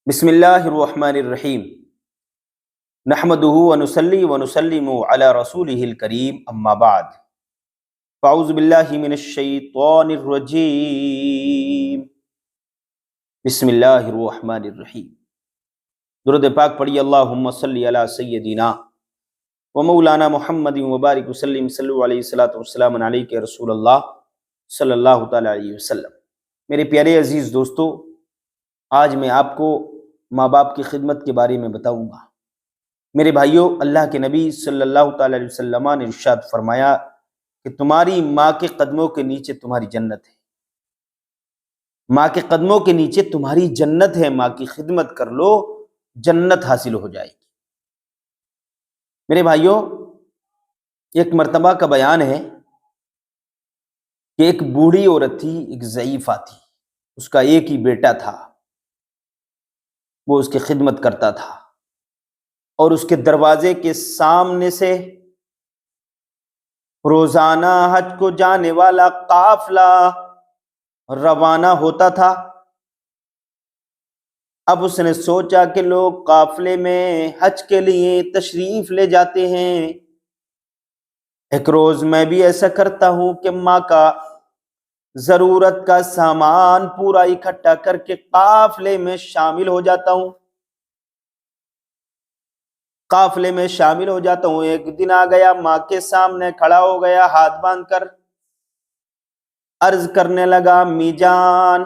بسم اللہ الرحمن الرحیم نحمدہ ونصلی ونسلم علی رسولہ الکریم اما بعد فاعوذ باللہ من الشیطان الرجیم بسم اللہ الرحمن الرحیم۔ درود پاک پڑھی اللہم صلی علی سیدنا و مولانا محمد وبارک وسلم صلو علیہ الصلوۃ والسلام علیک رسول اللہ صلی اللہ تعالی علیہ وسلم۔ میرے پیارے عزیز دوستو، آج میں آپ کو ماں باپ کی خدمت کے بارے میں بتاؤں گا۔ میرے بھائیوں، اللہ کے نبی صلی اللہ تعالی علیہ وسلم نے ارشاد فرمایا کہ تمہاری ماں کے قدموں کے نیچے تمہاری جنت ہے۔ ماں کے قدموں کے نیچے تمہاری جنت ہے، ماں کی خدمت کر لو، جنت حاصل ہو جائے گی۔ میرے بھائیوں، ایک مرتبہ کا بیان ہے کہ ایک بوڑھی عورت تھی، ایک ضعیفہ تھی، اس کا ایک ہی بیٹا تھا، وہ اس کی خدمت کرتا تھا، اور اس کے دروازے کے سامنے سے روزانہ حج کو جانے والا قافلہ روانہ ہوتا تھا۔ اب اس نے سوچا کہ لوگ قافلے میں حج کے لیے تشریف لے جاتے ہیں، ایک روز میں بھی ایسا کرتا ہوں کہ ماں کا ضرورت کا سامان پورا اکٹھا کر کے قافلے میں شامل ہو جاتا ہوں۔ قافلے میں شامل ہو جاتا ہوں۔ ایک دن آ گیا، ماں کے سامنے کھڑا ہو گیا، ہاتھ باندھ کر عرض کرنے لگا، امی جان،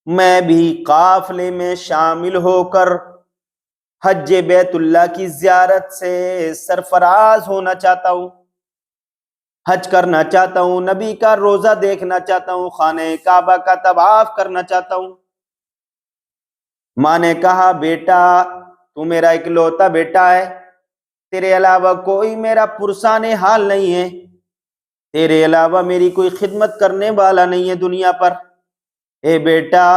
میں بھی قافلے میں شامل ہو کر حج بیت اللہ کی زیارت سے سرفراز ہونا چاہتا ہوں، حج کرنا چاہتا ہوں، نبی کا روزہ دیکھنا چاہتا ہوں، خانہ کعبہ کا طواف کرنا چاہتا ہوں۔ ماں نے کہا، بیٹا، تو میرا اکلوتا بیٹا ہے، تیرے علاوہ کوئی میرا پرسان حال نہیں ہے، تیرے علاوہ میری کوئی خدمت کرنے والا نہیں ہے دنیا پر۔ اے بیٹا،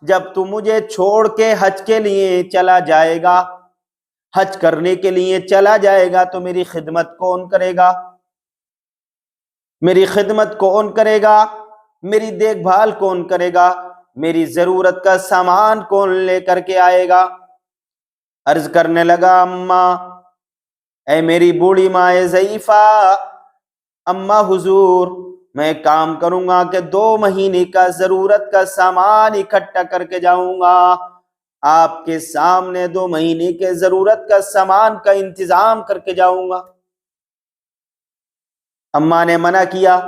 جب تو مجھے چھوڑ کے حج کے لیے چلا جائے گا، حج کرنے کے لیے چلا جائے گا، تو میری خدمت کون کرے گا؟ میری خدمت کون کرے گا؟ میری دیکھ بھال کون کرے گا؟ میری ضرورت کا سامان کون لے کر کے آئے گا؟ عرض کرنے لگا، اماں، اے میری بوڑھی ماں ضعیفہ، اماں حضور، میں کام کروں گا کہ 2 مہینے کا ضرورت کا سامان اکٹھا کر کے جاؤں گا، آپ کے سامنے 2 مہینے کے ضرورت کا سامان کا انتظام کر کے جاؤں گا۔ اماں نے منع کیا۔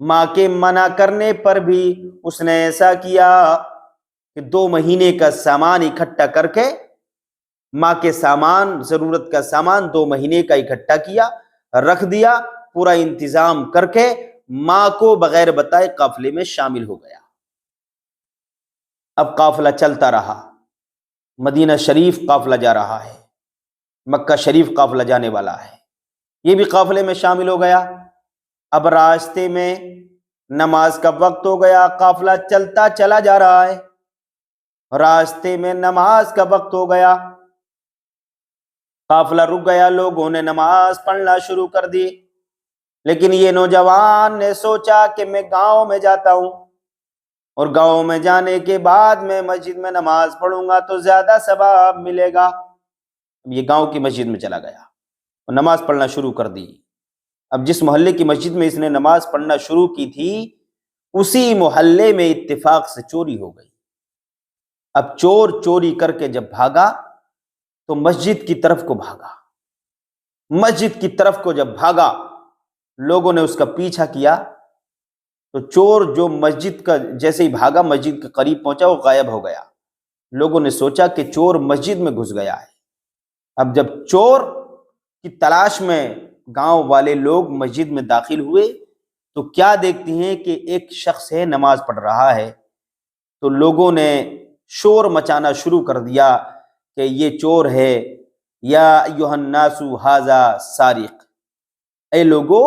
ماں کے منع کرنے پر بھی اس نے ایسا کیا کہ 2 مہینے کا سامان اکٹھا کر کے، ماں کے سامان، ضرورت کا سامان 2 مہینے کا اکٹھا کیا، رکھ دیا، پورا انتظام کر کے ماں کو بغیر بتائے قافلے میں شامل ہو گیا۔ اب قافلہ چلتا رہا، مدینہ شریف قافلہ جا رہا ہے، مکہ شریف قافلہ جانے والا ہے، یہ بھی قافلے میں شامل ہو گیا۔ اب راستے میں نماز کا وقت ہو گیا، قافلہ چلتا چلا جا رہا ہے، راستے میں نماز کا وقت ہو گیا، قافلہ رک گیا، لوگوں نے نماز پڑھنا شروع کر دی، لیکن یہ نوجوان نے سوچا کہ میں گاؤں میں جاتا ہوں، اور گاؤں میں جانے کے بعد میں مسجد میں نماز پڑھوں گا تو زیادہ ثواب ملے گا۔ اب یہ گاؤں کی مسجد میں چلا گیا اور نماز پڑھنا شروع کر دی۔ اب جس محلے کی مسجد میں اس نے نماز پڑھنا شروع کی تھی، اسی محلے میں اتفاق سے چوری ہو گئی۔ اب چور چوری کر کے جب بھاگا تو مسجد کی طرف کو بھاگا، مسجد کی طرف کو جب بھاگا، لوگوں نے اس کا پیچھا کیا تو چور جو مسجد کا جیسے ہی بھاگا، مسجد کے قریب پہنچا، وہ غائب ہو گیا۔ لوگوں نے سوچا کہ چور مسجد میں گھس گیا ہے۔ اب جب چور کی تلاش میں گاؤں والے لوگ مسجد میں داخل ہوئے تو کیا دیکھتے ہیں کہ ایک شخص ہے، نماز پڑھ رہا ہے، تو لوگوں نے شور مچانا شروع کر دیا کہ یہ چور ہے، یا ایھا الناس ھذا سارق، اے لوگو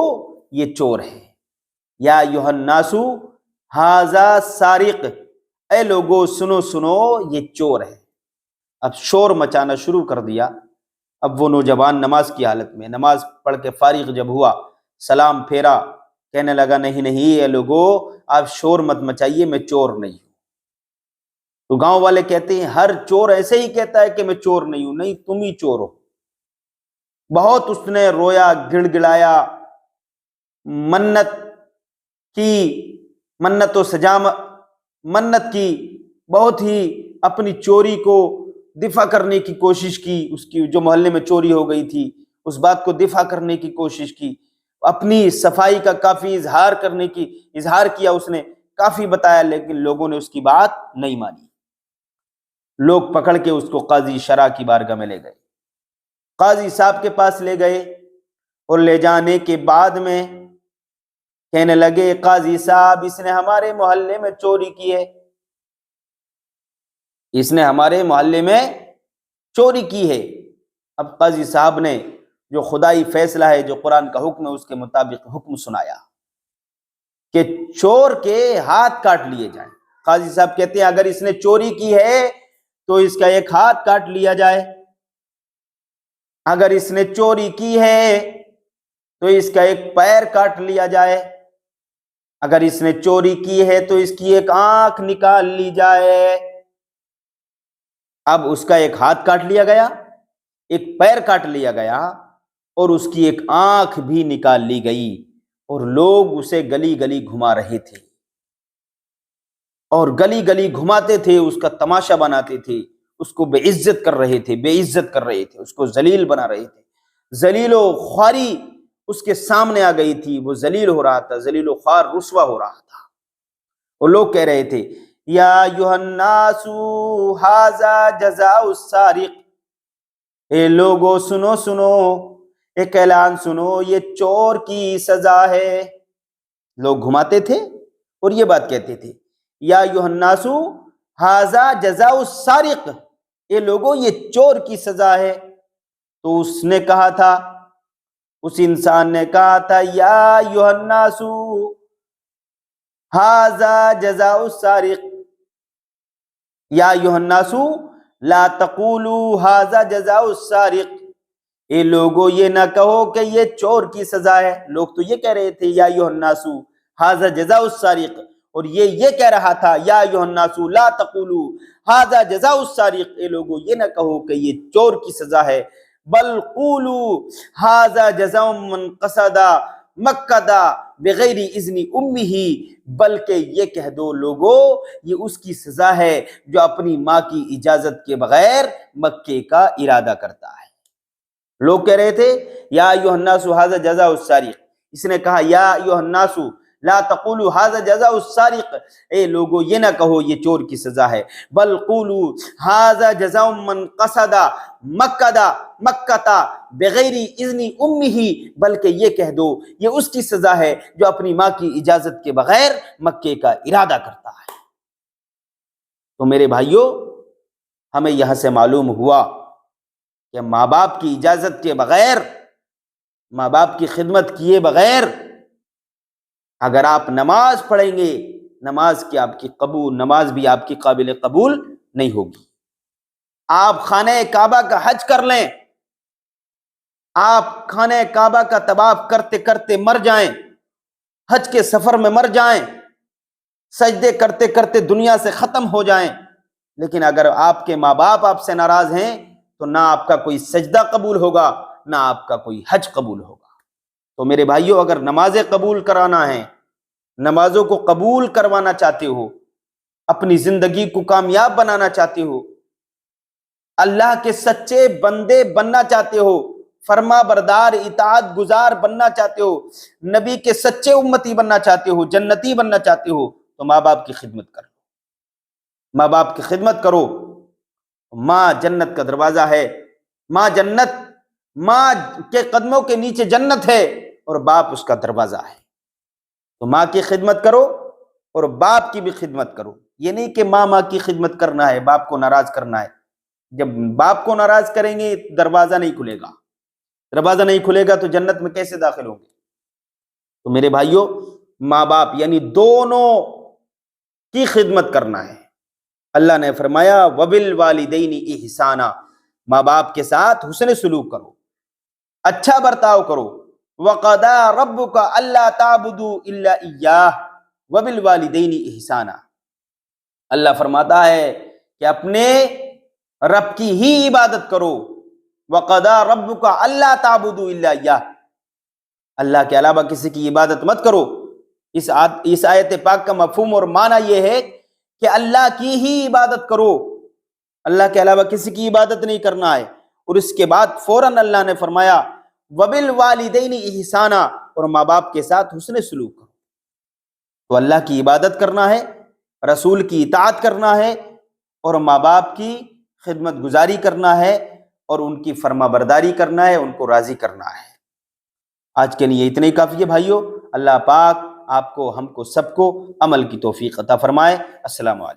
یہ چور ہے، یا ایھا الناس ھذا سارق، اے لوگو سنو سنو یہ چور ہے۔ اب شور مچانا شروع کر دیا۔ اب وہ نوجوان نماز کی حالت میں، نماز پڑھ کے فارغ جب ہوا، سلام پھیرا، کہنے لگا، نہیں نہیں اے لوگو، آپ شور مت مچائیے، میں چور نہیں ہوں۔ تو گاؤں والے کہتے ہیں ہر چور ایسے ہی کہتا ہے کہ میں چور نہیں ہوں. نہیں، تم ہی چور ہو. بہت اس نے رویا، گڑ گڑایا، منت کی، منت و سجام منت کی، بہت ہی اپنی چوری کو دفاع کرنے کی کوشش کی. اس کی جو محلے میں چوری ہو گئی تھی اس بات کو دفاع کرنے کی کوشش کی، اپنی صفائی کا کافی اظہار کیا اس نے، کافی بتایا، لیکن لوگوں نے اس کی بات نہیں مانی. لوگ پکڑ کے اس کو قاضی شرع کی بارگاہ میں لے گئے. قاضی صاحب کے پاس لے گئے اور لے جانے کے بعد میں کہنے لگے قاضی صاحب اس نے ہمارے محلے میں چوری کی ہے، اس نے ہمارے محلے میں چوری کی ہے. اب قاضی صاحب نے جو خدائی فیصلہ ہے، جو قرآن کا حکم ہے، اس کے مطابق حکم سنایا کہ چور کے ہاتھ کاٹ لیے جائیں. قاضی صاحب کہتے ہیں اگر اس نے چوری کی ہے تو اس کا ایک ہاتھ کاٹ لیا جائے، اگر اس نے چوری کی ہے تو اس کا ایک پیر کاٹ لیا جائے، اگر اس نے چوری کی ہے تو اس کی ایک آنکھ نکال لی جائے. اب اس کا ایک ہاتھ کاٹ لیا گیا، ایک پیر کاٹ لیا گیا، اور اس کی ایک آنکھ بھی نکال لی گئی، اور لوگ اسے گلی گلی گھما رہے تھے، اور گلی گلی گھماتے تھے، اس کا تماشا بناتے تھے، اس کو بے عزت کر رہے تھے، بے عزت کر رہے تھے، اس کو ذلیل بنا رہے تھے. ذلیل و خواری اس کے سامنے آ گئی تھی، وہ ذلیل ہو رہا تھا، ذلیل و خوار رسوا ہو رہا تھا. وہ لوگ کہہ رہے تھے یا ایھا الناس ھذا جزاء السارق، اے لوگو سنو سنو، ایک اعلان سنو، یہ چور کی سزا ہے. لوگ گھماتے تھے اور یہ بات کہتے تھے یا ایھا الناس ھذا جزاء السارق، اے لوگو یہ چور کی سزا ہے. تو اس نے کہا تھا، اس انسان نے کہا تھا یا ایھا الناس ھذا جزاء السارق، یا ایھا الناس لا تقولوا ھذا جزاء السارق، اے لوگو یہ نہ کہو کہ یہ چور کی سزا ہے. لوگ تو یہ کہہ رہے تھے یا ایھا الناس ھذا جزاء السارق، اور یہ کہہ رہا تھا یا ایھا الناس لا تقولوا ھذا جزاء السارق، اے لوگو یہ نہ کہو کہ یہ چور کی سزا ہے، بل قولوا ھذا جزاء من قصد مکہ بغیر اذن امہ، بلکہ یہ کہہ دو لوگو یہ اس کی سزا ہے جو اپنی ماں کی اجازت کے بغیر مکے کا ارادہ کرتا ہے. لوگ کہہ رہے تھے یا ایھا الناس ھذا جزاء السارق، اس نے کہا یا ایھا الناس لا تقولوا ھذا جزاء السارق، اے لوگو یہ نہ کہو یہ چور کی سزا ہے، بل قولوا ھذا جزاء من قصد مکہ بغیر اذن امہ، بلکہ یہ کہہ دو یہ اس کی سزا ہے جو اپنی ماں کی اجازت کے بغیر مکے کا ارادہ کرتا ہے. تو میرے بھائیوں، ہمیں یہاں سے معلوم ہوا کہ ماں باپ کی اجازت کے بغیر، ماں باپ کی خدمت کیے بغیر اگر آپ نماز پڑھیں گے، نماز بھی آپ کی قابل قبول نہیں ہوگی. آپ خانہ کعبہ کا حج کر لیں، آپ خانہ کعبہ کا طواف کرتے کرتے مر جائیں، حج کے سفر میں مر جائیں، سجدے کرتے کرتے دنیا سے ختم ہو جائیں، لیکن اگر آپ کے ماں باپ آپ سے ناراض ہیں تو نہ آپ کا کوئی سجدہ قبول ہوگا، نہ آپ کا کوئی حج قبول ہوگا. تو میرے بھائیوں، اگر نمازیں قبول کرانا ہے، نمازوں کو قبول کروانا چاہتے ہو، اپنی زندگی کو کامیاب بنانا چاہتے ہو، اللہ کے سچے بندے بننا چاہتے ہو، فرما بردار اطاعت گزار بننا چاہتے ہو، نبی کے سچے امتی بننا چاہتے ہو، جنتی بننا چاہتے ہو، تو ماں باپ کی خدمت کرو. ماں باپ کی خدمت کرو. ماں جنت کا دروازہ ہے، ماں کے قدموں کے نیچے جنت ہے، اور باپ اس کا دروازہ ہے. تو ماں کی خدمت کرو اور باپ کی بھی خدمت کرو. یہ نہیں کہ ماں کی خدمت کرنا ہے، باپ کو ناراض کرنا ہے. جب باپ کو ناراض کریں گے دروازہ نہیں کھلے گا، دروازہ نہیں کھلے گا تو جنت میں کیسے داخل ہوں گے؟ تو میرے بھائیوں، ماں باپ یعنی دونوں کی خدمت کرنا ہے. اللہ نے فرمایا وَبِالْوَالِدَيْنِ إِحْسَانًا، ماں باپ کے ساتھ حسن سلوک کرو، اچھا برتاؤ کرو. وَقَضَىٰ رَبُّكَ أَلَّا تَعْبُدُوا إِلَّا إِيَّاهُ وَبِالْوَالِدَيْنِ إِحْسَانًا. اللہ فرماتا ہے کہ اپنے رب کی ہی عبادت کرو. وَقَضَىٰ رَبُّكَ أَلَّا تَعْبُدُوا إِلَّا إِيَّاهُ، اللہ کے علاوہ کسی کی عبادت مت کرو. اس آیت پاک کا مفہوم اور معنی یہ ہے کہ اللہ کی ہی عبادت کرو، اللہ کے علاوہ کسی کی عبادت نہیں کرنا ہے. اور اس کے بعد فوراً اللہ نے فرمایا وَبِالْوَالِدَيْنِ إِحْسَانًا، اور ماں باپ کے ساتھ حسن سلوک کرو. تو اللہ کی عبادت کرنا ہے، رسول کی اطاعت کرنا ہے، اور ماں باپ کی خدمت گزاری کرنا ہے، اور ان کی فرما برداری کرنا ہے، ان کو راضی کرنا ہے. آج کے لیے اتنے ہی کافی ہے بھائیو. اللہ پاک آپ کو، ہم کو، سب کو عمل کی توفیق عطا فرمائے. السلام علیکم.